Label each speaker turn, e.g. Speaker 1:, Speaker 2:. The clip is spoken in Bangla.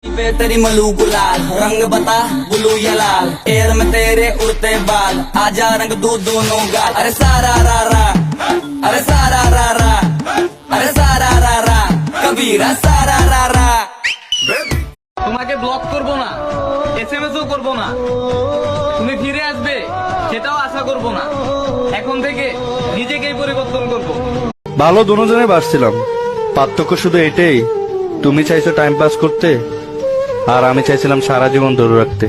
Speaker 1: तेरी मलू गुलाल रंग बता ब्लू या लाल एयर में तेरे उड़ते बाल आजा रंग दूध दोनों गाल अरे सारा रा रा अरे सारा रा रा अरे सारा रा रा कबीरा सारा रा रा
Speaker 2: তোমাকে ব্লক করব না, এসএমএস ও করব না, তুমি ফিরে আসবে সেটাও আশা করব না। এখন থেকে নিজেকেই পরিবর্তন করব।
Speaker 3: ভালো দুজনে বাসছিলাম, পার্থক্য শুধু এটাই, তুমি চাইছো টাইম পাস করতে আর আমি চাইছিলাম সারা জীবন ধরে রাখতে।